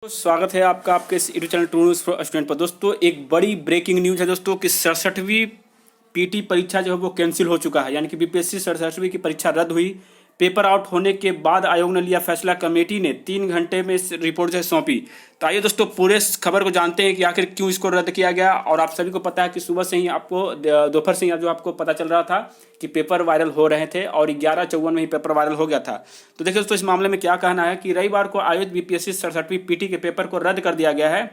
तो स्वागत है आपका आपके इस YouTube channel two news for student पर। दोस्तों एक बड़ी ब्रेकिंग न्यूज़ है दोस्तों कि 67वीं पीटी परीक्षा जो है वो कैंसिल हो चुका है, यानी कि बीपीएससी 67वीं की परीक्षा रद्द हुई। पेपर आउट होने के बाद आयोग ने लिया फैसला, कमेटी ने 3 घंटे में इस रिपोर्ट से सौंपी। तो आइए दोस्तों पूरे खबर को जानते हैं कि आखिर क्यों इसको रद्द किया गया। और आप सभी को पता है कि सुबह से ही आपको दोपहर से ही जो आपको पता चल रहा था कि पेपर वायरल हो रहे थे और 11:54 में ही पेपर वायरल हो गया था। तो देखिए दोस्तों इस मामले में क्या कहना है कि रविवार को आयोजित बीपीएससी 67वीं पीटी के पेपर को रद्द कर दिया गया है।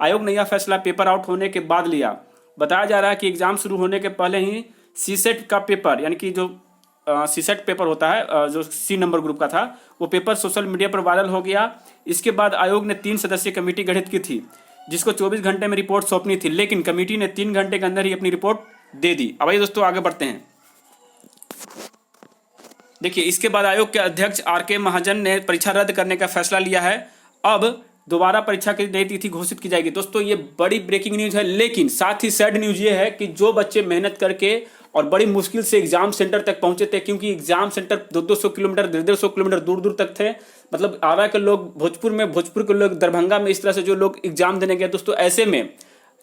आयोग ने यह फैसला पेपर आउट होने के बाद लिया। बताया जा रहा है कि एग्जाम शुरू होने के पहले ही सीसेट का पेपर, यानी कि जो सीसेट पेपर होता है जो सी नंबर ग्रुप का था, वो पेपर सोशल मीडिया पर वायरल हो गया। इसके बाद आयोग ने 3 सदस्यीय कमेटी गठित की थी जिसको 24 घंटे में रिपोर्ट सौंपनी थी, लेकिन कमेटी ने 3 घंटे के अंदर ही अपनी रिपोर्ट दे दी। अब आइए दोस्तों आगे बढ़ते हैं। देखिए इसके बाद आयोग के अध्यक्ष आर.के. महाजन ने परीक्षा रद्द करने का फैसला लिया है। अब दोबारा परीक्षा की नई तिथि घोषित की जाएगी। दोस्तों ये बड़ी ब्रेकिंग न्यूज है, लेकिन साथ ही सैड न्यूज ये है कि जो बच्चे मेहनत करके और बड़ी मुश्किल से एग्जाम सेंटर तक पहुंचे थे, क्योंकि एग्जाम सेंटर 200 किलोमीटर 150 किलोमीटर दूर दूर तक थे, मतलब आरा के लोग भोजपुर में, भोजपुर के लोग दरभंगा में, इस तरह से जो लोग एग्जाम देने गए दोस्तों, ऐसे में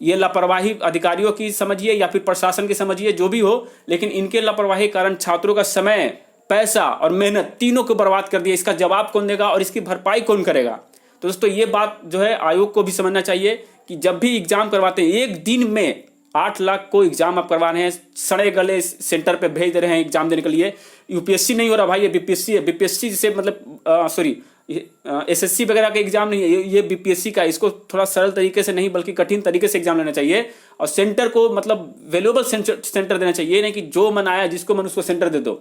ये लापरवाही अधिकारियों की समझिए या फिर प्रशासन की समझिए, जो भी हो, लेकिन इनके लापरवाही कारण छात्रों का समय, पैसा और मेहनत तीनों को बर्बाद कर दिया। इसका जवाब कौन देगा और इसकी भरपाई कौन करेगा? तो दोस्तों ये बात जो है आयोग को भी समझना चाहिए कि जब भी एग्जाम करवाते हैं, एक दिन में 8 लाख को एग्जाम आप करवा रहे हैं, सड़े गले सेंटर पे भेज दे रहे हैं एग्जाम देने के लिए। यूपीएससी नहीं हो रहा भाई, ये बीपीएससी है। बीपीएससी से मतलब सॉरी एसएससी वगैरह का एग्जाम नहीं है, ये बीपीएससी का। इसको थोड़ा सरल तरीके से नहीं बल्कि कठिन तरीके से एग्जाम लेना चाहिए और सेंटर को मतलब वैल्यूएबल सेंटर देना चाहिए, नहीं कि जो मन आया जिसको मन उसको सेंटर दे दो।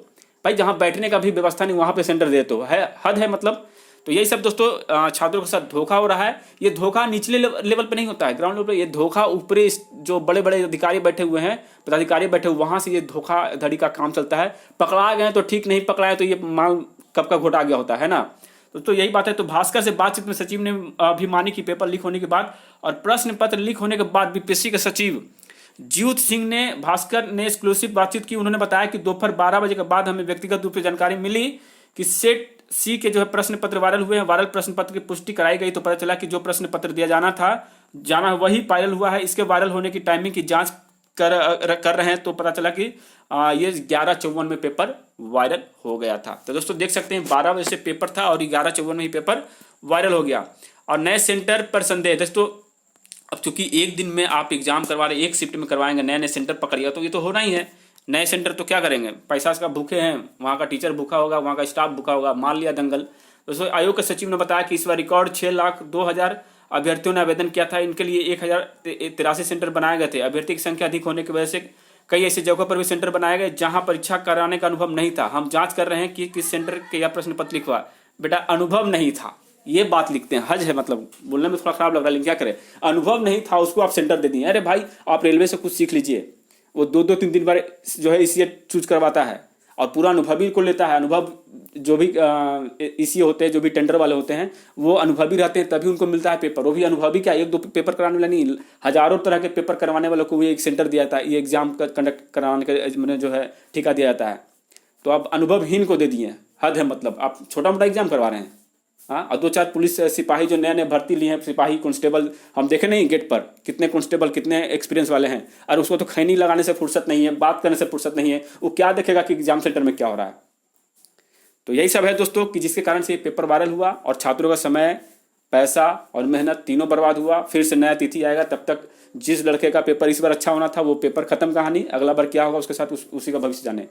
भाई जहां बैठने का भी व्यवस्था नहीं वहां पे सेंटर दे दो, है हद है मतलब। तो यही सब दोस्तों छात्रों के साथ धोखा हो रहा है। ये धोखा निचले लेवल पे नहीं होता है, ग्राउंड लेवल पे। ये धोखा ऊपरी जो बड़े बड़े अधिकारी बैठे हुए हैं, पदाधिकारी बैठे हुए, वहां से ये धोखाधड़ी का काम चलता है। पकड़ा गए तो ठीक, नहीं पकड़ाए तो ये माल कब का घोटा गया होता है ना। तो यही बात है। तो भास्कर से बातचीत में सचिव ने भी मानी कि पेपर लीक होने के बाद और प्रश्न पत्र लीक होने के बाद बीपीएससी के सचिव जीत सिंह ने भास्कर ने एक्सक्लूसिव बातचीत की। उन्होंने बताया कि दोपहर 12 बजे के बाद हमें व्यक्तिगत रूप से जानकारी मिली कि सेट सी के जो है प्रश्न पत्र वायरल हुए हैं। वायरल प्रश्न पत्र की पुष्टि कराई गई तो पता चला कि जो प्रश्न पत्र दिया जाना वही वायरल हुआ है। इसके वायरल होने की टाइमिंग की जांच कर रहे हैं तो पता चला कि ये 11:54 में पेपर वायरल हो गया था। तो दोस्तों देख सकते हैं 12 बजे से पेपर था और 11:54 में ही पेपर वायरल हो गया। और नए सेंटर पर संदेह दोस्तों, अब चूंकि एक दिन में आप एग्जाम करवा रहे, एक शिफ्ट में करवाएंगे, नए नए सेंटर पकड़िएगा तो ये तो होना ही है। नए सेंटर तो क्या करेंगे, पैसा का भूखे हैं, वहाँ का टीचर भूखा होगा, वहाँ का स्टाफ भूखा होगा, मान लिया दंगल। दोस्तों आयोग के सचिव ने बताया कि इस बार रिकॉर्ड 6,02,000 अभ्यर्थियों ने आवेदन किया था। इनके लिए 1,083 सेंटर बनाए गए थे। अभ्यर्थी की संख्या अधिक होने की वजह से कई ऐसी जगहों पर भी सेंटर बनाए गए जहां परीक्षा कराने का अनुभव नहीं था। हम जांच कर रहे हैं कि किस सेंटर के यह प्रश्न पत्र लिखवा। बेटा अनुभव नहीं था, ये बात लिखते हैं, हज है, मतलब बोलने में थोड़ा खराब लग रहा है लेकिन क्या करें, अनुभव नहीं था उसको आप सेंटर दे दिए। अरे भाई आप रेलवे से कुछ सीख लीजिए, वो 2-3 बार जो है ईसीए चूज करवाता है और पूरा अनुभवी को लेता है। अनुभव जो भी ईसीए होते हैं, जो भी टेंडर वाले होते हैं, वो अनुभवी रहते हैं तभी उनको मिलता है पेपर। वो भी अनुभवी क्या, 1-2 पेपर कराने वाला नहीं, हजारों तरह के पेपर करवाने वालों को भी एक सेंटर दिया जाता है, ये एग्जाम कंडक्ट कराने का मैंने जो है ठेका दिया जाता है। तो आप अनुभवहीन को दे दिए, हद है मतलब। आप छोटा मोटा एग्जाम करवा रहे हैं। हाँ, और 2-4 पुलिस सिपाही जो नए नए भर्ती लिए हैं, सिपाही कांस्टेबल, हम देखे नहीं गेट पर कितने कांस्टेबल कितने एक्सपीरियंस वाले हैं, और उसको तो खैनी लगाने से फुर्सत नहीं है, बात करने से फुर्सत नहीं है, वो क्या देखेगा कि एग्जाम सेंटर में क्या हो रहा है। तो यही सब है दोस्तों कि जिसके कारण से पेपर वायरल हुआ और छात्रों का समय, पैसा और मेहनत तीनों बर्बाद हुआ। फिर से नया तिथि आएगा, तब तक जिस लड़के का पेपर इस बार अच्छा होना था वो पेपर खत्म, कहानी। अगला बार क्या होगा उसके साथ उसी का भविष्य जाने।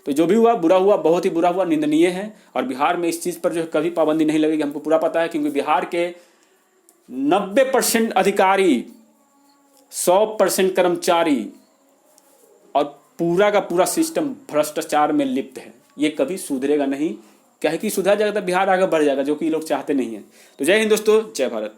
तो जो भी हुआ बुरा हुआ, बहुत ही बुरा हुआ, निंदनीय है। और बिहार में इस चीज़ पर जो है कभी पाबंदी नहीं लगेगी, हमको पूरा पता है, क्योंकि बिहार के 90% अधिकारी, 100% कर्मचारी और पूरा का पूरा सिस्टम भ्रष्टाचार में लिप्त है। ये कभी सुधरेगा नहीं, क्या है कि सुधर जाएगा तो बिहार आगे बढ़ जाएगा, जो कि लोग चाहते नहीं हैं। तो जय हिंद दोस्तों, जय भारत।